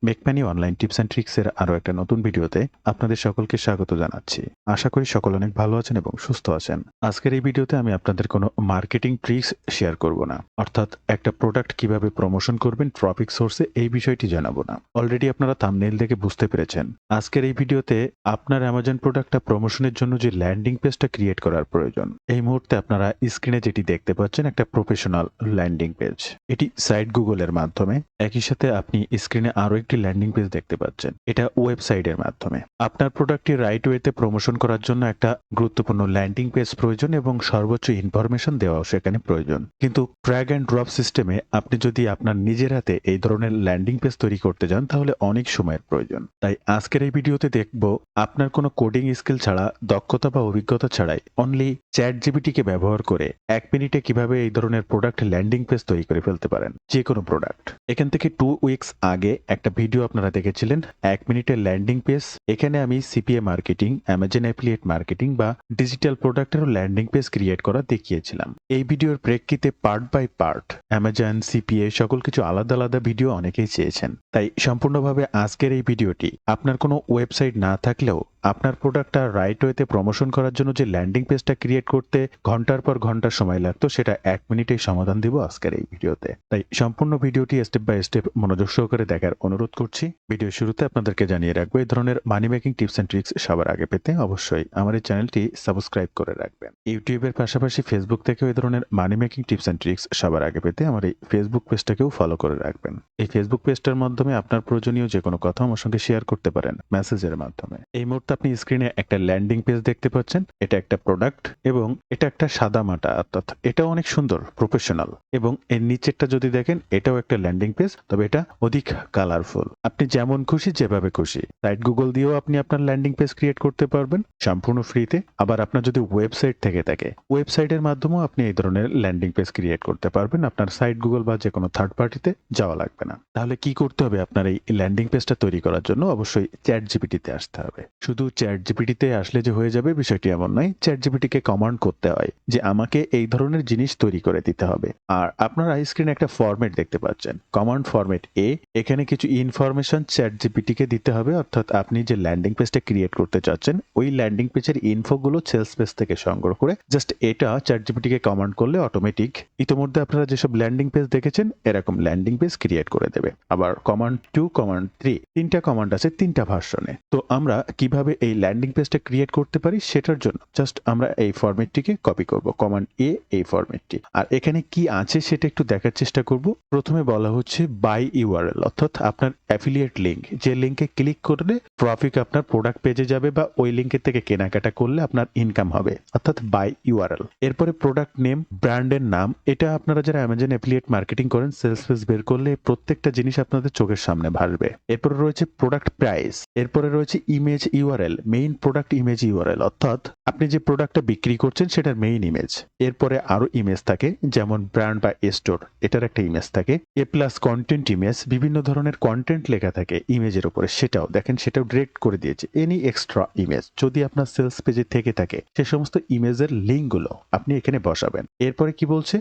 মেকম্যানি online tips and tricks এর আরো একটা নতুন ভিডিওতে আপনাদের সকলকে স্বাগত জানাচ্ছি। আশা করি সকল অনেক ভালো আছেন এবং সুস্থ আছেন। আজকের এই ভিডিওতে আমি আপনাদের কোনো মার্কেটিং ট্রিক্স শেয়ার করব না। অর্থাৎ একটা প্রোডাক্ট কিভাবে প্রমোশন করবেন ট্রফিক সোর্সে এই বিষয়টি জানাবো না। অলরেডি আপনারা থাম্বনেইল দেখে বুঝতে পেরেছেন। আজকের এই ভিডিওতে আপনার অ্যামাজন প্রোডাক্টটা প্রমোশনের জন্য যে ল্যান্ডিং পেজটা ক্রিয়েট করার প্রয়োজন। এই মুহূর্তে আপনারা স্ক্রিনে যেটি দেখতে পাচ্ছেন একটা প্রফেশনাল ল্যান্ডিং পেজ। এটি সাইট গুগলের মাধ্যমে, একই সাথে আপনি স্ক্রিনে আরো একটি ল্যান্ডিং পেজ দেখতে পাচ্ছেন। এটা ওয়েবসাইটের মাধ্যমে। আপনার প্রোডাক্টটি রাইট ওয়েতে প্রমোশন করার জন্য একটা গুরুত্বপূর্ণ ল্যান্ডিং পেজ প্রয়োজন এবং সর্বোচ্চ ইনফরমেশন দেওয়াও সেখানে প্রয়োজন। কিন্তু ড্র্যাগ অ্যান্ড ড্রপ সিস্টেমে আপনি যদি আপনার নিজের হাতে এই ধরনের ল্যান্ডিং পেজ তৈরি করতে যান তাহলে অনেক সময়ের প্রয়োজন। তাই আজকের এই ভিডিওতে দেখব আপনার কোনো কোডিং স্কিল ছাড়া, দক্ষতা বা অভিজ্ঞতা ছাড়াই অনলি চ্যাট জিপিটিকে ব্যবহার করে 1 মিনিটে কিভাবে এই ধরনের প্রোডাক্ট ল্যান্ডিং পেজ তৈরি করে ফেলতে পারেন। যে কোনো প্রোডাক্ট। এখান থেকে 2 উইকস আগে একটা ভিডিও আপনারা দেখেছিলেন 1 মিনিটের ল্যান্ডিং পেজ। এখানে আমি CPA marketing, Amazon affiliate marketing বা ডিজিটাল প্রোডাক্টেরও ল্যান্ডিং পেজ ক্রিয়েট করা দেখিয়েছিলাম। এই ভিডিওর প্রেক্ষিতে part by part Amazon, CPA সকল কিছু আলাদা আলাদা ভিডিও অনেকেই চেয়েছেন। তাই সম্পূর্ণভাবে আজকের এই ভিডিওটি আপনার কোনো ওয়েবসাইট না থাকলেও আপনার প্রোডাক্টটা রাইট ওয়েতে প্রমোশন করার জন্য যে ল্যান্ডিং পেজটা ক্রিয়েট করতে ঘন্টার পর ঘন্টা সময় লাগতো সেটা 1 মিনিটেই সমাধান দিব আজকের এই ভিডিওতে। তাই সম্পূর্ণ ভিডিওটি স্টেপ বাই স্টেপ মনোযোগ সহকারে দেখার অনুরোধ করছি। ভিডিও শুরুতে আপনাদেরকে জানিয়ে রাখবো এই ধরনের money making tips and tricks সবার আগে পেতে অবশ্যই আমার এই চ্যানেলটি সাবস্ক্রাইব করে রাখবেন। ইউটিউবের পাশাপাশি ফেসবুক থেকেও এই ধরনের money making tips and tricks সবার আগে পেতে আমার এই ফেসবুক পেজটাকেও ফলো করে রাখবেন। এই ফেসবুক পেজটার মাধ্যমে আপনার প্রয়োজনীয় যে কোনো কথা আমার সঙ্গে শেয়ার করতে পারেন মেসেজের মাধ্যমে। এই মুহূর্তে আপনি স্ক্রিনে একটা ল্যান্ডিং পেজ দেখতে পাচ্ছেন। এটা একটা প্রোডাক্ট এবং এটা একটা সাদা মাটা, অর্থাৎ এটা অনেক সুন্দর প্রফেশনাল। এবং এর নিচেরটা যদি দেখেন এটাও একটা ল্যান্ডিং পেজ, তবে এটা অধিক কালারফুল। আপনি যেমন খুশি যেভাবে খুশি সাইট গুগল দিয়েও আপনি আপনার ল্যান্ডিং পেজ ক্রিয়েট করতে পারবেন সম্পূর্ণ ফ্রিতে। আবার আপনার যদি ওয়েবসাইট থেকে থাকে ওয়েবসাইটের মাধ্যমেও আপনি এই ধরনের ল্যান্ডিং পেজ ক্রিয়েট করতে পারবেন। আপনার সাইট গুগল বা যে কোনো থার্ড পার্টিতে যাওয়া লাগবে না। তাহলে কি করতে হবে আপনার এই ল্যান্ডিং পেজটা তৈরি করার জন্য? অবশ্যই চ্যাট জিপিটিতে আসতে হবে। শুধু চ্যাট জিপিটিতে আসলে যে হয়ে যাবে বিষয়টি এমন নয়। চ্যাট জিপিটিকে কমান্ড করতে হয় যে আমাকে এই ধরনের জিনিস তৈরি করে দিতে হবে। আর আপনারা স্ক্রিনে একটা ফরম্যাট দেখতে পাচ্ছেন, কমান্ড ফরম্যাট এ। এখানে কিছু ইনফরমেশন চ্যাট জিপিটিকে দিতে হবে, অর্থাৎ আপনি যে ল্যান্ডিং পেজটা ক্রিয়েট করতে চাচ্ছেন ওই ল্যান্ডিং পেজের ইনফোগুলো সেলস পেজ থেকে সংগ্রহ করে জাস্ট এটা চ্যাট জিপিটিকে কমান্ড করলে অটোমেটিক ইতিমধ্যে আপনারা যেসব ল্যান্ডিং পেজ দেখেছেন এরকম ল্যান্ডিং পেজ ক্রিয়েট করে দেবে। আবার কমান্ড 2, কমান্ড 3 তিনটা কমান্ড আছে তিনটা ভার্সনে। তো আমরা কিভাবে এই ল্যান্ডিং পেজটা ক্রিয়েট করতে পারি সেটার জন্য জাস্ট আমরা এই ফরম্যাটটিকে কপি করব, কমান্ড এ, এই ফরম্যাটটি। আর এখানে কি আছে সেটা একটু দেখার চেষ্টা করব। প্রথমে বলা হচ্ছে বাই ইউআরএল, অর্থাৎ আপনার অ্যাফিলিয়েট লিংক, যে লিংকে ক্লিক করলে ট্রাফিক আপনার প্রোডাক্ট পেজে যাবে বা ওই লিংকের থেকে কেনাকাটা করলে আপনার ইনকাম হবে, অর্থাৎ বাই ইউআরএল। এরপরে প্রোডাক্ট নেম, ব্র্যান্ডের নাম। এটা আপনারা যারা অ্যামাজন অ্যাফিলিয়েট মার্কেটিং করেন সেলস পেজ বের করলে প্রত্যেকটা জিনিস আপনাদের চোখের সামনে ভাসবে। এরপরে রয়েছে প্রোডাক্ট প্রাইস। এরপরে রয়েছে image URL, main product image URL, অর্থাৎ আপনি যে প্রোডাক্টটা বিক্রি করছেন সেটার মেইন ইমেজ। এরপরে আরো ইমেজ থাকে যেমন ব্র্যান্ড বা স্টোর, এটার একটা ইমেজ থাকে। এ প্লাস কন্টেন্ট ইমেজ, বিভিন্ন ধরনের কন্টেন্ট লেখা থাকে ইমেজের উপরে, সেটাও দেখেন সেটাও ডিরেক্ট করে দিয়েছে। এনি এক্সট্রা ইমেজ যদি আপনার সেলস পেজে থেকে থাকে সে সমস্ত ইমেজের লিঙ্কগুলো আপনি এখানে বসাবেন। এরপরে কি বলছে,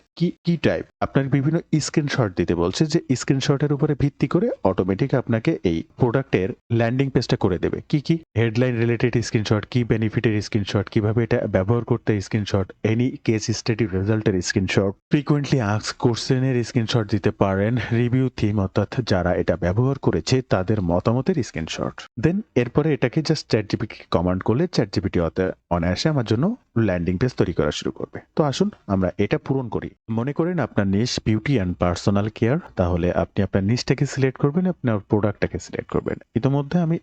কি টাইপ, আপনার বিভিন্ন স্ক্রিনশট দিতে বলছে, যে স্ক্রিনশটের উপরে ভিত্তি করে অটোমেটিক আপনাকে এই প্রোডাক্টের ল্যান্ডিং পেজটা করে দেবে। কি হেডলাইন রিলেটেড স্ক্রিনশট, কি বেনিফিটের স্ক্রিনশট, কিভাবে এটা ব্যবহার করতে স্ক্রিনশট, এনি কেস স্টাডি রেজাল্টের স্ক্রিনশট, ফ্রিকোয়েন্টলি আস্ক কোশ্চেনের স্ক্রিনশট দিতে পারেন, রিভিউ থিম অর্থাৎ যারা এটা ব্যবহার করেছে তাদের মতামতের স্ক্রিনশট। দেন এরপরে এটাকে জাস্ট চ্যাট জিপিটি কমান্ড করলে চ্যাট জিপিটি অনায়াসে আমার জন্য ল্যান্ডিং পেজ তৈরি করা শুরু করবে। তো আসুন আমরা এটা পূরণ করি। মনে করেন আপনার নিশ বিউটি অ্যান্ড পার্সোনাল কেয়ার, তাহলে আপনি আপনার নিশটাকে সিলেক্ট করবেন, আপনার প্রোডাক্টটাকে সিলেক্ট করবেন। ইতিমধ্যে আমি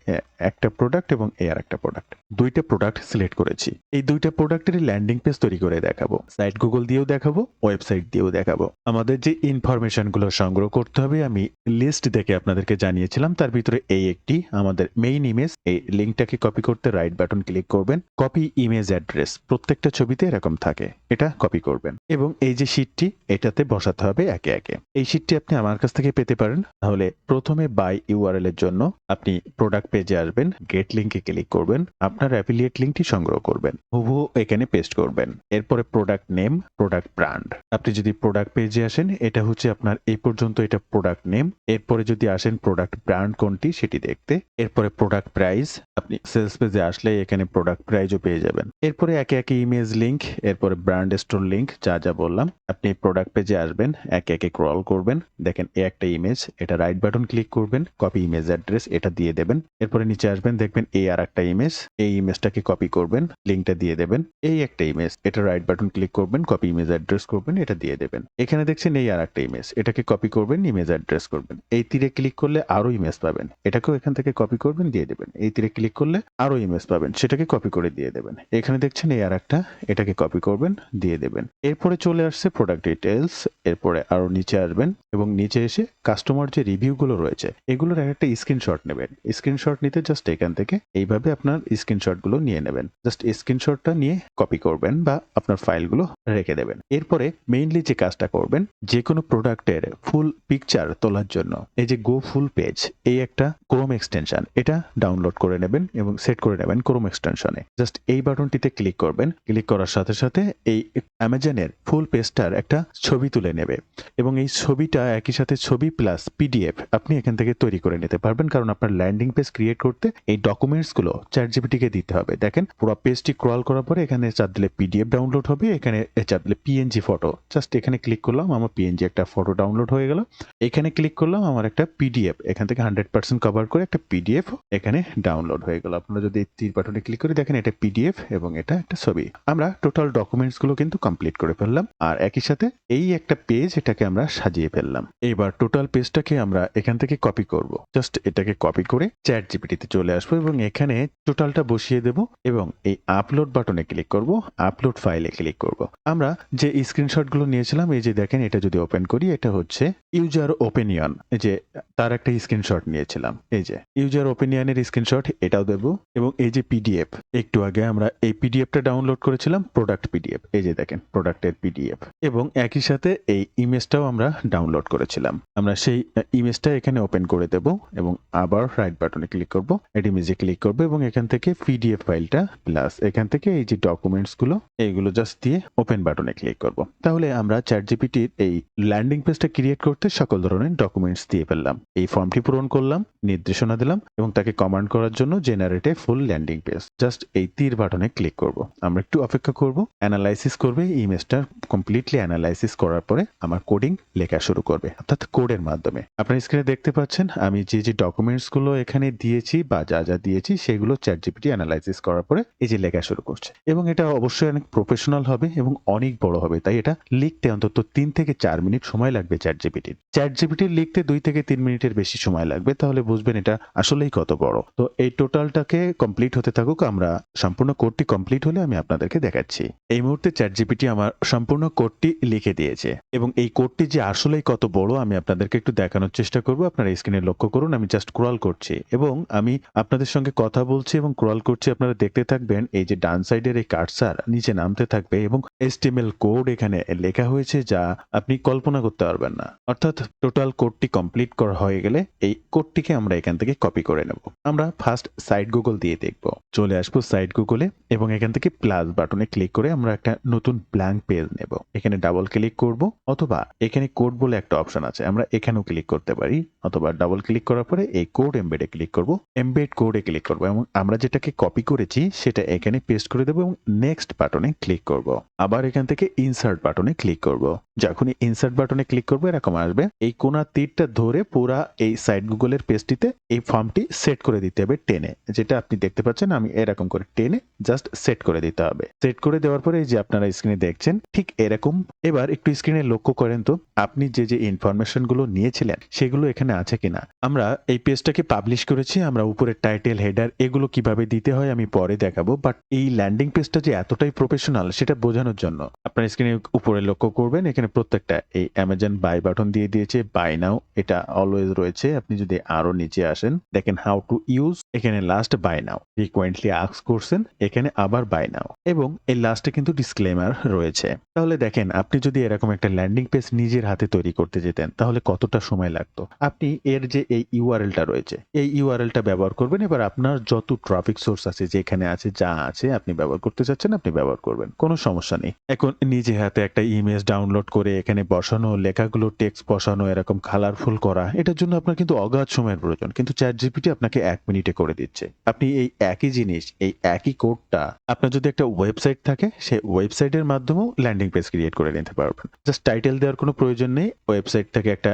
একটা প্রোডাক্ট এবং আর একটা প্রোডাক্ট, দুইটা প্রোডাক্ট সিলেক্ট করেছি। এই দুইটা প্রোডাক্টের ল্যান্ডিং পেজ তৈরি করে দেখাবো, সাইট গুগল দিয়েও দেখাবো, ওয়েবসাইট দিয়েও দেখাবো। আমাদের যে ইনফরমেশন গুলো সংগ্রহ করতে হবে আমি লিস্ট দেখে আপনাদেরকে জানিয়েছিলাম, তার ভিতরে এই একটি আমাদের মেইন ইমেজ। এই লিঙ্কটাকে কপি করতে রাইট বাটন ক্লিক করবেন, কপি ইমেজ অ্যাড্রেস, প্রত্যেকটা ছবিতে এরকম থাকে, এটা কপি করবেন এবং এই যে শীটটি এটাতে বসাতে হবে একে একে। এই শীটটি আপনি আমার কাছ থেকে পেতে পারেন। তাহলে প্রথমে বাই ইউআরএল এর জন্য আপনি প্রোডাক্ট পেজে আসবেন, গেট লিঙ্কে ক্লিক ক্লিক করবেন, আপনার অ্যাফিলিয়েট লিঙ্কটি সংগ্রহ করবেন, হুবহু এখানে পেস্ট করবেন। এরপরে প্রোডাক্ট নেম, প্রোডাক্ট ব্র্যান্ড। আপনি যদি প্রোডাক্ট পেজে আসেন, এটা হচ্ছে আপনার এই পর্যন্ত এটা প্রোডাক্ট নেম। এরপরে যদি আসেন প্রোডাক্ট ব্র্যান্ড কোনটি সেটি দেখতে, এরপরে প্রোডাক্ট প্রাইস, আপনি সেলস পেজে আসলে এখানে প্রোডাক্ট প্রাইসও পেয়ে যাবেন। এরপরে একে একে ইমেজ লিঙ্ক, এরপরে ব্র্যান্ড স্টোর লিঙ্ক, যা যা বললাম। আপনি প্রোডাক্ট পেজে আসবেন, একে একে ক্রল করবেন, দেখেন এই একটা ইমেজ, এটা রাইট বাটন ক্লিক করবেন, কপি ইমেজ অ্যাড্রেস, এটা দিয়ে দেবেন। এরপরে নিচে আসবেন, দেখবেন এই আর একটা ইমেজ, এই ইমেজটাকে কপি করবেন, লিঙ্কটা দিয়ে দেবেন। এই একটা ইমেজ, এটা রাইট বাটন ক্লিক করবেন, কপি ইমেজ অ্যাড্রেস করবেন, এটা দিয়ে দেবেন। এখানে দেখছেন এই আর একটা ইমেজ, এটাকে কপি করবেন, ইমেজ অ্যাড্রেস করবেন। এই তীরে ক্লিক করলে আরো ইমেজ পাবেন, এটাকেও এখান থেকে কপি করবেন, দিয়ে দেবেন। এই তীরে ক্লিক করলে আরো ইমেজ পাবেন, সেটাকে কপি করে দিয়ে দেবেন। এখানে দেখছেন এই আর একটা, এটাকে কপি করবেন, দিয়ে দেবেন। এরপরে চলে আসছে প্রোডাক্ট ডিটেলস, এরপরে আরো নিচে আসবেন এবং নিচে এসে কাস্টমার যে রিভিউগুলো রয়েছে এগুলোর একটা স্ক্রিনশট নেবেন। স্ক্রিনশট নিতে জাস্ট এখান থেকে এইভাবে আপনার স্ক্রিনশটগুলো নিয়ে নেবেন। জাস্ট স্ক্রিনশটটা নিয়ে কপি করবেন বা আপনার ফাইলগুলো রেখে দেবেন। এরপরে মেইনলি যে কাজটা করবেন, যে কোনো প্রোডাক্টের ফুল পিকচার তোলার জন্য এই যে গো ফুল পেজ, এই একটা ক্রোম এক্সটেনশন, এটা ডাউনলোড করে নেবেন এবং সেট করে নেবেন ক্রোম এক্সটেনশনে। জাস্ট এই বাটনটিতে ক্লিক করবেন, ক্লিক করার সাথে সাথে এই অ্যামাজনের ফুল পেজটার একটা ছবি তুলে নেবে এবং এই ছবিটা একই সাথে ছবি প্লাস পিডিএফ আপনি এখান থেকে তৈরি করে নিতে পারবেন, কারণ আপনার ল্যান্ডিং পেজ ক্রিয়েট করতে এই ডকুমেন্টসগুলো চ্যাটজিপিটিকে দিতে হবে। দেখেন পুরো পেজটি ক্রল করার পরে এখানে চাপ দিলে পিডিএফ ডাউনলোড হবে, এখানে চাপ দিলে পিএনজি ফটো, জাস্ট এখানে ক্লিক করলাম, আমার পিএনজি একটা ফটো ডাউনলোড হয়ে গেল। এখানে ক্লিক করলাম, আমার একটা পিডিএফ এখান থেকে 100% কভার করে একটা পিডিএফ এখানে ডাউনলোড হয়ে গেল। আপনারা যদি এই তীর বাটনে ক্লিক করে দেখেন এটা পিডিএফ এবং এটা একটা ছবি। আমরা টোটাল ডকুমেন্টসগুলো কিন্তু কমপ্লিট করে ফেললাম আর একই সাথে এই একটা পেজ এটাকে আমরা সাজিয়ে ফেললাম। এবার টোটাল পেজটাকে আমরা এখান থেকে কপি করব। জাস্ট এটাকে কপি করে চ্যাট জিপিটিতে চলে আসবো এবং এখানে টোটালটা বসিয়ে দেব এবং এই আপলোড বাটনে ক্লিক করব, আপলোড ফাইলে ক্লিক করব। আমরা যে স্ক্রিনশটগুলো নিয়েছিলাম, এই যে দেখেন এটা যদি ওপেন করি, এটা হচ্ছে ইউজার ওপিনিয়ন, এই যে তার একটা স্ক্রিনশট নিয়েছিলাম, এই যে ইউজার ওপিনিয়নের স্ক্রিনশট, এটাও দেব। এবং এই যে পিডিএফ, একটু আগে আমরা এই পিডিএফটা ডাউনলোড করেছিলাম, প্রোডাক্ট পিডিএফ, এই যে দেখেন প্রোডাক্টের পিডিএফ, এবং একই সাথে এই ইমেজটাও আমরা ডাউনলোড করেছিলাম। আমরা সেই ইমেজটা এখানে ওপেন করে দেব এবং আবার রাইট বাটনে ক্লিক করব, এড ইমেজে ক্লিক করব এবং এখান থেকে পিডিএফ ফাইলটা প্লাস এখান থেকে এই যে ডকুমেন্টস গুলো এইগুলো জাস্ট দিয়ে ওপেন বাটনে ক্লিক করব। তাহলে আমরা চ্যাটজিপিটির এই ল্যান্ডিং পেজটা ক্রিয়েট করতে সকল ধরনের ডকুমেন্টস দিয়ে ফেললাম। এই ফর্মটি পূরণ করলাম, নির্দেশনা দিলাম এবং তাকে কমান্ড করার জন্য জেনারেট এ ফুল ল্যান্ডিং পেজ, জাস্ট এই তীর বাটনে ক্লিক করব। আমরা একটু অপেক্ষা করব, অ্যানালাইসিস করবে, এই ইমেজটা কমপ্লিটলি অ্যানালাইসিস করার পরে আমার কোডিং লেখা শুরু করবে, অর্থাৎ কোডের মাধ্যমে। আপনার স্ক্রিনে দেখতে পাচ্ছেন আমি যে যে ডকুমেন্টস গুলো এখানে দিয়েছি বা যা যা দিয়েছি সেগুলো চ্যাটজিপিটি অ্যানালাইসিস করার পরে এই যে লেখা শুরু করছে এবং এটা অবশ্যই অনেক প্রফেশনাল হবে এবং অনেক বড় হবে, তাই এটা লিখতে অন্তত 3 থেকে 4 মিনিট সময় লাগবে চ্যাটজিপিটির। চ্যাটজিপিটির লিখতে 2 থেকে 3 মিনিটের বেশি সময় লাগবে, তাহলে বুঝবেন এটা আসলেই কত বড়। তো এই টোটালটাকে কমপ্লিট হতে থাকুক, আমরা সম্পূর্ণ কোডটি কমপ্লিট হলে আমি আপনাদেরকে দেখাচ্ছি। এই মুহূর্তে চ্যাটজিপিটি আমার সম্পূর্ণ কোডটি লিখে দিয়েছে এবং এই কোডটি যে আসলেই কত বড় আমি আপনাদেরকে একটু দেখানোর চেষ্টা করব। আপনারা স্ক্রিনে লক্ষ্য করুন, আমি জাস্ট ক্রল করছি এবং আমি আপনাদের সঙ্গে কথা বলছি এবং ক্রল করছি। আপনারা দেখতে থাকবেন এই যে ডান সাইডের এই কার্সার নিচে নামতে থাকবে এবং HTML কোড এখানে লেখা হয়েছে যা আপনি কল্পনা করতে পারবেন না। অর্থাৎ টোটাল কোডটি কমপ্লিট করা হয়ে গেলে এই কোডটিকে আমরা এখান থেকে কপি করে নেব। আমরা ফার্স্ট সাইট গুগল দিয়ে দেখব। চলে আসবো সাইট গুগলে এবং এখান থেকে প্লাস বাটনে ক্লিক করে আমরা একটা নতুন ব্ল্যাঙ্ক পেজ নেব। এখানে ডাবল ক্লিক করব অথবা এখানে কোড বলে একটা অপশন আছে, আমরা এখানেও ক্লিক করতে পারি, অথবা ডাবল ক্লিক করার পরে এই কোড এমবেডে ক্লিক করব, এমবেড কোডে ক্লিক করব এবং আমরা যেটাকে কপি করেছি সেটা এখানে পেস্ট করে দেব এবং নেক্সট বাটনে ক্লিক করব। আবার এখান থেকে ইনসার্ট বাটনে ক্লিক করব। যখনই ইনসার্ট বাটনে ক্লিক করব এরকম আসবে, এই কোণা তীরটা ধরে পুরা এই সাইট গুগলের পেজটিতে এই ফর্মটি সেট করে দিতে হবে টেনে, যেটা আপনি দেখতে পাচ্ছেন আমি এরকম করে টেনে জাস্ট সেট করে দিতে হবে। সেট করে দেওয়ার পরে এই যে আপনারা স্ক্রিনে দেখছেন ঠিক এরকম। এবার একটু স্ক্রিনে লক্ষ্য করেন তো আপনি যে যে ইনফরমেশন গুলো নিয়েছিলেন সেগুলো এখানে আছে কিনা। আমরা এই পেজটাকে পাবলিশ করেছি, আমরা উপরে টাইটেল, হেডার এগুলো কিভাবে দিতে হয় আমি পরে দেখাবো, বাট এই ল্যান্ডিং পেজটা যে এতটাই প্রফেশনাল সেটা বোঝানোর জন্য আপনার স্ক্রিনে উপরে লক্ষ্য করবেন এখানে প্রত্যেকটা এই অ্যামাজন বাই বাটন দিয়ে দিয়েছে, বাই নাও এটা অলওয়েজ রয়েছে। আপনি যদি আরো নিচে আসেন দেখেন হাউ টু ইউজ, এখানে last buy now, frequently ask করছেন এখানে আবার বাই নাও এবং এই লাস্টে কিন্তু ডিসক্লেমার রয়েছে। তাহলে দেখেন আপনি যদি এরকম একটা ল্যান্ডিং পেজ নিজের হাতে তৈরি করতে যেতেন তাহলে কতটা সময় লাগতো। আপনি এর যে এই ইউআরএলটা রয়েছে এই ইউআরএলটা ব্যবহার করবেন, এবার আপনার যত ট্রাফিক সোর্স আছে যেখানে আছে যা আছে আপনি ব্যবহার করতে চাচ্ছেন আপনি ব্যবহার করবেন, কোনো সমস্যা নেই। এখন নিজে হাতে একটা ইমেজ ডাউনলোড করে এখানে বসানো, লেখাগুলো টেক্সট বসানো, এরকম কালারফুল করা, এটার জন্য আপনার কিন্তু অগাধ সময়ের প্রয়োজন, কিন্তু ChatGPT আপনাকে 1 মিনিটে করে দিচ্ছে। আপনি এই একই জিনিস, এই একই কোডটা আপনার যদি একটা ওয়েবসাইট থাকে সেই ওয়েবসাইটের মাধ্যমেও ল্যান্ডিং পেজ ক্রিয়েট করে নিতে পারবেন। জাস্ট টাইটেল দেওয়ার কোনো প্রয়োজন নেই। ওয়েবসাইট থেকে একটা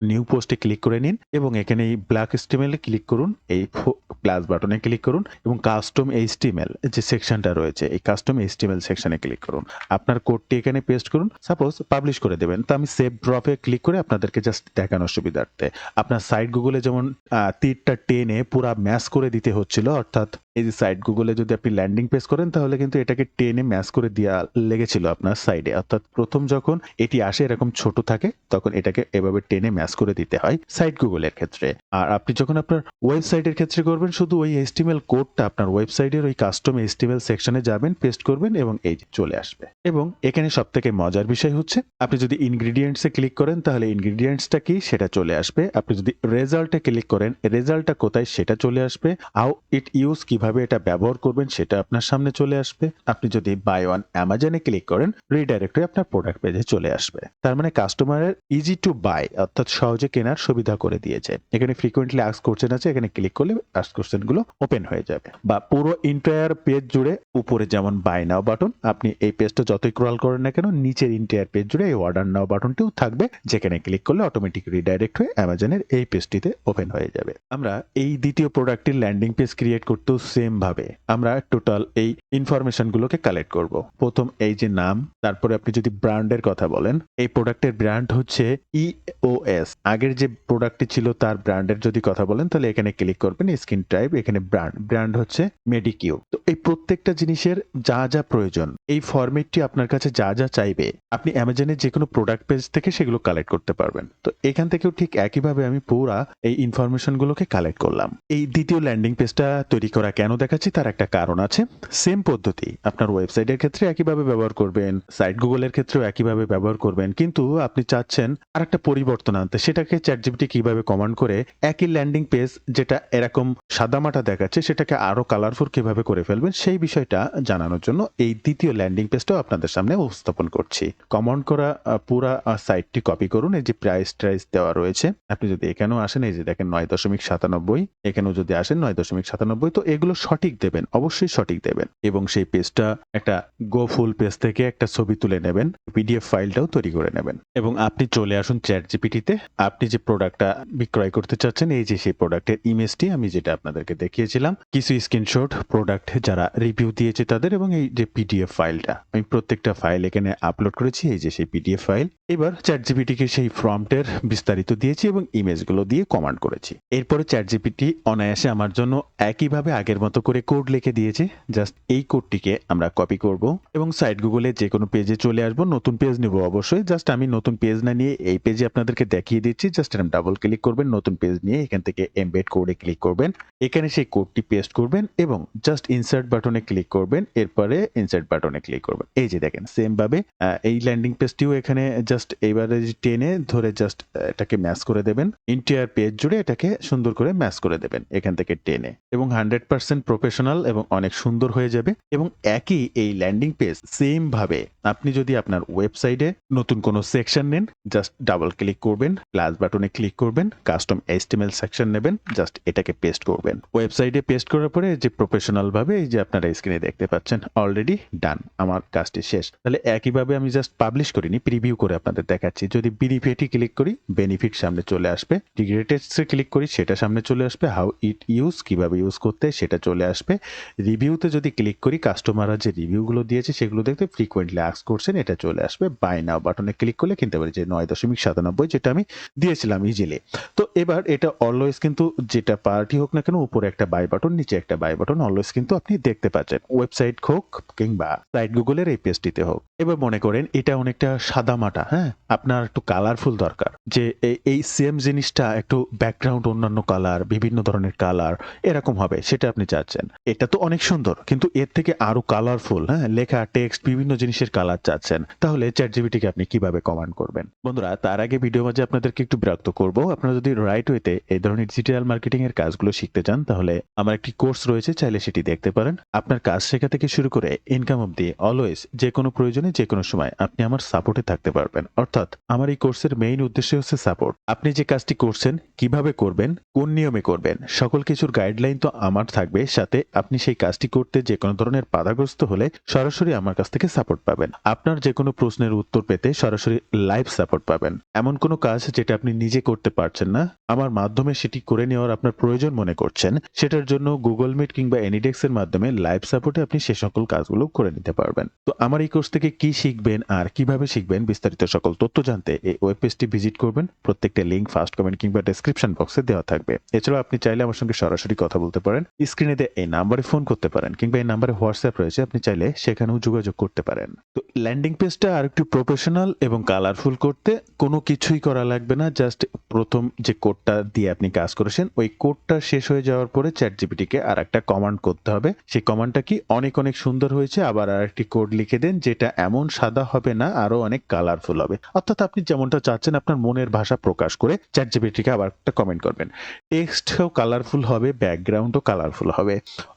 নিউ পোস্টে ক্লিক করে নিন এবং এখানে এই ব্ল্যাক HTML এ ক্লিক করুন, এই প্লাস বাটনে ক্লিক করুন এবং কাস্টম HTML যে সেকশনটা রয়েছে এই কাস্টম HTML সেকশনে ক্লিক করুন। আপনার কোডটি এখানে পেস্ট করুন, সাপোজ পাবলিশ করে দেবেন। তো আমি সেভ ড্রপে ক্লিক করে আপনাদেরকে জাস্ট দেখানোর সুবিধার্থে, আপনার সাইট গুগলে যেমন তীরটা টেনে পুরা ম্যাচ করে দিতে হচ্ছিল, অর্থাৎ এই যে সাইট গুগলে যদি আপনি ল্যান্ডিং পেজ করেন তাহলে কিন্তু এটাকে টেনে ম্যাচ করে দেওয়া লেগেছিল আপনার সাইডে, অর্থাৎ প্রথম যখন এটি আসে এরকম ছোট থাকে তখন এটাকে এভাবে টেনে ম্যাচ করে দিতে হয় সাইট গুগলের ক্ষেত্রে। আর আপনি যখন আপনার ওয়েবসাইটের ক্ষেত্রে করবেন শুধু ওই HTML কোডটা আপনার ওয়েবসাইটের ওই কাস্টম HTML সেকশনে যাবেন, পেস্ট করবেন এবং এই যে চলে আসবে। এবং এখানে সবথেকে মজার বিষয় হচ্ছে আপনি যদি ইনগ্রিডিয়েন্টসে ক্লিক করেন তাহলে ইনগ্রিডিয়েন্টসটা কি সেটা চলে আসবে। আপনি যদি রেজাল্টে ক্লিক করেন রেজাল্টটা কোথায় সেটা চলে আসবে। হাউ ইট ইউজ, কিভাবে এটা ব্যবহার করবেন সেটা আপনার সামনে চলে আসবে। আপনি যদি বাই ওয়ান অ্যামাজনে ক্লিক করেন রিডাইরেক্ট হয়ে আপনার প্রোডাক্ট পেজে চলে আসবে। তার মানে কাস্টমারের ইজি টু বাই অর্থাৎ সহজে কেনার সুবিধা করে দিয়েছে। এখানে ফ্রিকোয়েন্টলি আস্ক কোশ্চেন আছে, এখানে ক্লিক করলে আস্ক কোশ্চেন গুলো ওপেন হয়ে যাবে। বা পুরো এন্টায়ার পেজ জুড়ে উপরে যেমন বাই নাও বাটন, আপনি এই পেজটা যতই ক্রল করেন না কেন নিচের এন্টায়ার পেজ জুড়ে এই অর্ডার নাও বাটনটিও থাকবে, যেখানে ক্লিক করলে অটোমেটিক রিডাইরেক্ট হয়ে অ্যামাজনের এই পেজটিতে ওপেন হয়ে যাবে। আমরা এই দ্বিতীয় প্রোডাক্টের ল্যান্ডিং পেজ ক্রিয়েট করতেও সেম ভাবে আমরা টোটাল এই ইনফরমেশন গুলোকে কালেক্ট করব। প্রথম এই যে নাম, তারপরে আপনি যদি ব্র্যান্ডের কথা বলেন এই প্রোডাক্টের ব্র্যান্ড হচ্ছে EOS। আগের যে প্রোডাক্টটি ছিল তার ব্র্যান্ডের যদি কথা বলেন তাহলে এখানে ক্লিক করবেন স্কিন টাইপ, এখানে ব্র্যান্ড হচ্ছে মেডিকিউ। তো এই প্রত্যেকটা জিনিসের যা যা প্রয়োজন এই ফরম্যাটটি আপনার কাছে যা যা চাইবে আপনি অ্যামাজনের যে কোনো প্রোডাক্ট পেজ থেকে সেগুলো কালেক্ট করতে পারবেন। তো এখান থেকেও ঠিক একইভাবে আমি পুরা এই ইনফরমেশন গুলোকে কালেক্ট করলাম। এই দ্বিতীয় ল্যান্ডিং পেজটা তৈরি করা কেন দেখাচ্ছি তার একটা কারণ আছে। সেম পদ্ধতি আপনার ওয়েবসাইটের ক্ষেত্রে একইভাবে ব্যবহার করবেন, সাইট গুগলের ক্ষেত্রেও একইভাবে ব্যবহার করবেন, কিন্তু আপনি চাচ্ছেন আর একটা পরিবর্তন আনতে, সেটাকে ChatGPT কিভাবে কমান্ড করে একই ল্যান্ডিং পেজ যেটা এরকম সাদামাটা দেখাচ্ছে সেটাকে আরো কালারফুল কিভাবে করে ফেলবেন সেই বিষয়টা জানানোর জন্য এই দ্বিতীয় ল্যান্ডিং পেজটাও আপনাদের সামনে উপস্থাপন করছি। কমান্ড করা পুরা সাইটটি কপি করুন, এই যে প্রাইস দেওয়া রয়েছে, আপনি যদি এখানেও আসেন এই যে দেখেন 9.97, এখানেও যদি আসেন 9.97, তো এগুলো সঠিক দেবেন, অবশ্যই সঠিক দেবেন এবং সেই পেজটা একটা গো ফুল পেজ থেকে একটা ছবি তুলে নেবেন, PDF ফাইলটাও তৈরি করে নেবেন এবং আপনি চলে আসুন ChatGPT-তে। আপনি যে প্রোডাক্টটা বিক্রয় করতে চাচ্ছেন এই যে সেই প্রোডাক্টের ইমেজটি আমি যেটা আপনাদেরকে দেখিয়েছিলাম, কিছু স্ক্রিনশট প্রোডাক্ট যারা রিভিউ দিয়েছে তাদের এবং এই যে PDF ফাইলটা আমি প্রত্যেকটা ফাইল এখানে আপলোড করেছি, এই যে সেই PDF ফাইল। এবার ChatGPT-কে সেই প্রম্পটের বিস্তারিত দিয়েছি এবং ইমেজগুলো দিয়ে কমান্ড করেছি। এরপরে ChatGPT অনায়াসে আমার জন্য একইভাবে আগের মতো করে কোড লিখে দিয়েছে। জাস্ট এই কোডটিকে আমরা কপি করব এবং সাইট গুগলে যে কোনো পেজে চলে আসবো, নতুন পেজ নেব অবশ্যই। জাস্ট আমি নতুন পেজ না নিয়ে এই পেজে আপনাদেরকে দেখিয়ে দিচ্ছি। জাস্ট এরকম ডাবল ক্লিক করবেন, নতুন পেজ নিয়ে এখান থেকে এমবেড কোডে ক্লিক করবেন, এখানে সেই কোডটি পেস্ট করবেন এবং জাস্ট ইনসার্ট বাটনে ক্লিক করবেন, এরপরে ইনসার্ট বাটনে ক্লিক করবেন। এই যে দেখেন সেম ভাবে এই ল্যান্ডিং পেজটিও এখানে জাস্ট এইবারে টেনে ধরে জাস্ট এটাকে ম্যাচ করে দেবেন, এন্টায়ার পেজ জুড়ে এটাকে সুন্দর করে ম্যাচ করে দেবেন এখান থেকে টেনে এবং 100% প্রফেশনাল এবং অনেক সুন্দর হয়ে যাবে। এবং একই এই ল্যান্ডিং পেজ সেম ভাবে আপনি যদি আপনার ওয়েবসাইটে নতুন কোনো সেকশন নেন, জাস্ট ডাবল ক্লিক করবেন, প্লাস বাটনে ক্লিক করবেন, কাস্টম HTML সেকশন নেবেন, জাস্ট এটাকে পেস্ট করবেন। ওয়েবসাইটে পেস্ট করার পরে যে প্রফেশনাল ভাবে এই যে আপনারা স্ক্রিনে দেখতে পাচ্ছেন অলরেডি ডান, আমার কাজটি শেষ। তাহলে একইভাবে আমি জাস্ট পাবলিশ করিনি, প্রিভিউ করে আপনাদের দেখাচ্ছি। যদি বেনিফিটে ক্লিক করি বেনিফিট সামনে চলে আসবে, ডিগ্রেটেডসে ক্লিক করি সেটা সামনে চলে আসবে, হাউ ইট ইউজ কিভাবে ইউজ করতে সেটা চলে আসবে। রিভিউতে যদি ক্লিক করি কাস্টমাররা যে রিভিউগুলো দিয়েছে সেগুলো দেখতে ফ্রিকোয়েন্টলি আস্ক করছেন এটা চলে আসবে। বাই নাও বাটনে ক্লিক করলে কিনতে পারি যে 9.97 যেটা আমি দিয়েছিলাম ইজিলি। তো এবার এটা অলওয়েজ কিন্তু যেটা পার্টি হোক না কেন উপরে একটা বাই বাটন নিচে একটা বাই বাটন অলওয়েজ কিন্তু আপনি দেখতে পাচ্ছেন, ওয়েবসাইট হোক কিংবা সাইট গুগলের এই পেজটিতে হোক। এবার মনে করেন এটা অনেকটা সাদামাটা, হ্যাঁ? আপনার একটু কালারফুল দরকার। যে এই সেম জিনিসটা একটু ব্যাকগ্রাউন্ড অন্যান্য কালার, বিভিন্ন ধরনের কালার এরকম হবে সেটা আপনি চাচ্ছেন। এটা তো অনেক সুন্দর কিন্তু এর থেকে আরো কালারফুল, হ্যাঁ? লেখা, টেক্সট বিভিন্ন জিনিসের কালার চাচ্ছেন। তাহলে ChatGPT কে আপনি কিভাবে কমান্ড করবেন? বন্ধুরা তার আগে ভিডিও মাঝে আপনাদেরকে একটু বিরক্ত করব। আপনারা যদি রাইট ওয়েতে এই ধরনের ডিজিটাল মার্কেটিং এর কাজগুলো শিখতে চান তাহলে আমার একটি কোর্স রয়েছে, চাইলে সেটি দেখতে পারেন। আপনার কাজ শেখা থেকে শুরু করে ইনকাম অব্দি অলওয়েজ যেকোনো প্রয়োজনে যেকোনো সময় আপনি আমার সাপোর্টে থাকতে পারবেন। অর্থাৎ আমার এই কোর্সের মেইন উদ্দেশ্য হচ্ছে সাপোর্ট। আপনি যে কাজটি করছেন কিভাবে করবেন, কোন নিয়মে করবেন, সকল কিছুর গাইডলাইন তো আমার থাকবে। সাথে আপনি সেই কাজটি করতে যেকোনো ধরনের বাধাগ্রস্ত হলে সরাসরি আমার কাছ থেকে সাপোর্ট পাবেন। আপনার যেকোনো প্রশ্নের উত্তর পেতে সরাসরি লাইভ সাপোর্ট পাবেন। এমন কোনো কাজ যেটা আপনি নিজে করতে পারছেন না, আমার মাধ্যমে সেটি করে নেওয়ার আপনার প্রয়োজন মনে করছেন, সেটার জন্য গুগল মিট কিংবা এনিডেক্স এর মাধ্যমে লাইভ সাপোর্টে আপনি সে সকল কাজগুলো করে নিতে পারবেন। তো আমার এই কোর্স থেকে কি শিখবেন আর কিভাবে শিখবেন বিস্তারিত সকল তথ্য জানতে এই ওয়েব পেজটি ভিজিট করবেন। প্রত্যেকটা লিংক ফার্স্ট কমেন্ট কিংবা ডেসক্রিপশন বক্সে দেওয়া থাকবে। এছাড়াও আপনি চাইলে আমার সঙ্গে সরাসরি কথা বলতে পারেন। স্ক্রিনে দেয়া এই নাম্বারে ফোন করতে পারেন কিংবা এই নাম্বারে হোয়াটসঅ্যাপ রয়েছে, আপনি চাইলে সেখানেও যোগাযোগ করতে পারেন। তো ল্যান্ডিং পেজটা আরেকটু প্রফেশনাল এবং কালারফুল করতে কোনো কিছুই করা লাগবে না। জাস্ট প্রথম যে কোডটা দিয়ে আপনি কাজ করেছেন ওই কোডটা শেষ হয়ে যাওয়ার পরে ChatGPT কে আরেকটা কমান্ড করতে হবে। সেই কমান্ডটা কি অনেক সুন্দর হয়েছে, আবার আরেকটি কোড লিখে দেন যেটা এমন সাদা হবে না, আরো অনেক কালারফুল হবে। অর্থাৎ আপনি যেমনটা চাচ্ছেন আপনার মনের ভাষা প্রকাশ করে ChatGPT কে আবার একটা কমেন্ট করবেন। টেক্সটও কালারফুল হবে, ব্যাকগ্রাউন্ডও কালারফুল হবে।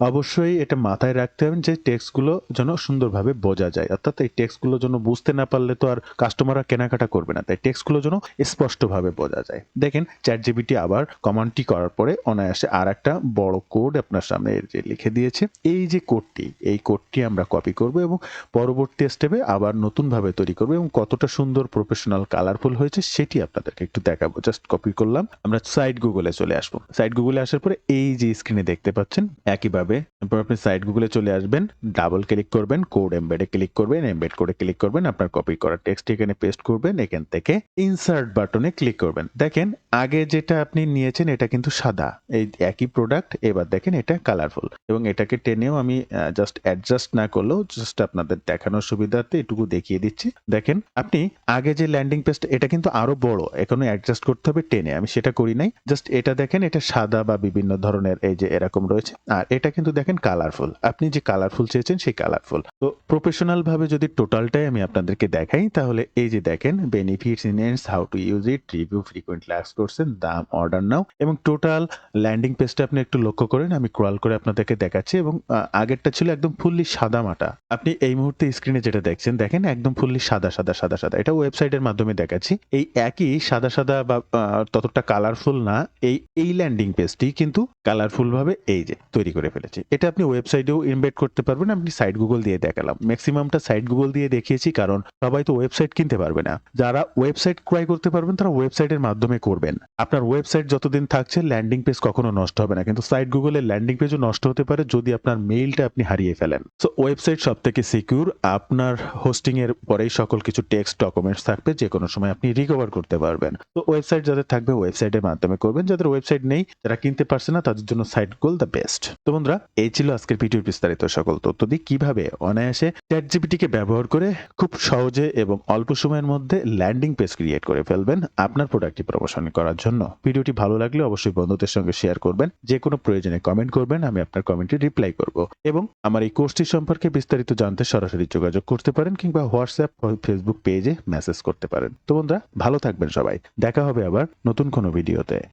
অবশ্যই এটা মাথায় রাখতে হবে যে টেক্সটগুলো যেন সুন্দরভাবে বোঝা যায়। অর্থাৎ এই টেক্সটগুলো যেন বুঝতে না পারলে তো আর কাস্টমাররা কেনাকাটা করবে না। তাই টেক্সটগুলো যেন স্পষ্টভাবে বোঝা যায়। দেখেন ChatGPT আবার কমান্ডটি করার পরে অনায়াসে আরেকটা বড় কোড আপনার সামনে এই যে লিখে দিয়েছে। এই যে কোডটি, এই কোডটি আমরা কপি করব এবং পরবর্তী স্টেপে আবার নতুনভাবে তৈরি করব এবং কতটা সুন্দর প্রফেশনাল কালারফুল হয়েছে সেটি আপনাদেরকে একটু দেখাবো। জাস্ট কপি করলাম। আমরা সাইট গুগলে চলে আসবো। সাইট গুগলে আসার পরে এই যে স্ক্রিনে দেখতে পাচ্ছেন একইভাবে তারপর আপনি সাইট গুগলে চলে আসবেন, ডাবল ক্লিক করবেন, কোড এমবেডে ক্লিক করবেন, এমবেড কোডে ক্লিক করবেন, আপনার কপি করা টেক্সট এখানে পেস্ট করবেন, এখান থেকে ইনসার্ট বাটনে ক্লিক করবেন। দেখেন আগে যেটা আপনি নিয়েছেন এটা কিন্তু সাদা, এই একই প্রোডাক্ট। এবার দেখেন এটা কালারফুল এবং এটাকে টেনেও আমি জাস্ট অ্যাডজাস্ট না করলেও জাস্ট আপনাদের দেখানোর সুবিধার্থে এটুকু দেখিয়ে দিচ্ছি। দেখেন আপনি আগে যে ল্যান্ডিং পেজটা এটা কিন্তু আরো বড়, এখনো অ্যাডজাস্ট করতে হবে টেনে, আমি সেটা করি নাই। জাস্ট এটা দেখেন এটা সাদা বা বিভিন্ন ধরনের এই যে এরকম রয়েছে, আর এটা কিন্তু দেখেন কালারফুল। আপনি যে কালারফুল চেয়েছেন সেই কালারফুল। তো প্রফেশনাল ভাবে যদি টোটালটাই আমি আপনাদেরকে দেখাই তাহলে এই যে দেখেন benefits, enhance, how to use it, review, frequently asked question, দাম, অর্ডার নাও এবং টোটাল ল্যান্ডিং পেজটা আপনি একটু লক্ষ্য করেন। আমি ক্রল করে আপনাদেরকে দেখাচ্ছি এবং আগেরটা ছিল একদম ফুললি সাদা মাটা। আপনি এই মুহূর্তে স্ক্রিনে যেটা দেখছেন দেখেন একদম ফুললি সাদা সাদা সাদা সাদা। এটা ওয়েবসাইটের মাধ্যমে দেখাচ্ছি। এই একই সাদা সাদা বা ততটা কালারফুল না এই ল্যান্ডিং পেজটি কিন্তু কালারফুল ভাবে এই যে তৈরি করে ফেলেছি। এটা আপনি ওয়েবসাইটেও ইমবেড করতে পারবেন। আমি সাইট গুগল দিয়ে দেখালাম, ম্যাক্সিমামটা সাইট গুগল দিয়ে দেখিয়েছি কারণ সবাই তো ওয়েবসাইট কিনতে পারবে না। যারা ওয়েবসাইট ক্রয় করতে পারবেন তারা ওয়েবসাইটের মাধ্যমে করবেন। আপনার ওয়েবসাইট যতদিন থাকছে ল্যান্ডিং পেজ কখনো নষ্ট হবে না, কিন্তু সাইট গুগলের ল্যান্ডিং পেজও নষ্ট হতে পারে যদি আপনার মেইলটা আপনি হারিয়ে ফেলেন। সো ওয়েবসাইট সবথেকে সিকিউর। আপনার হোস্টিং এর পরেই সকল কিছু টেক্সট ডকুমেন্টস থাকবে, যে কোনো সময় আপনি রিকভার করতে পারবেন। তো ওয়েবসাইট যাদের থাকবে ওয়েবসাইটের মাধ্যমে করবেন, যাদের ওয়েবসাইট নেই, যারা কিনতে পারছে না তাদের জন্য সাইট গুগল দ্য বেস্ট। তো বন্ধুরা এই ছিল আজকের ভিডিওর বিস্তারিত সকল তথ্য দিয়ে কিভাবে অনায়াসে ChatGPT কে ব্যবহার করে খুব সহজে এবং অল্প সময়ের মধ্যে ল্যান্ডিং পেজ ক্রিয়েট করে ফেলবেন আপনার প্রোডাক্টটি প্রমোশন করার জন্য। ভিডিওটি ভালো লাগলে অবশ্যই বন্ধুদের সঙ্গে শেয়ার করবেন। যে কোনো প্রয়োজনে কমেন্ট করবেন, আমি আপনার কমেন্টে রিপ্লাই করব। এবং আমার এই কোর্সটি সম্পর্কে বিস্তারিত জানতে সরাসরি যোগাযোগ করতে পারেন কিংবা হোয়াটসঅ্যাপ ফেসবুক পেজে মেসেজ করতে পারেন। তো বন্ধুরা ভালো থাকবেন সবাই, দেখা হবে আবার নতুন কোনো ভিডিওতে।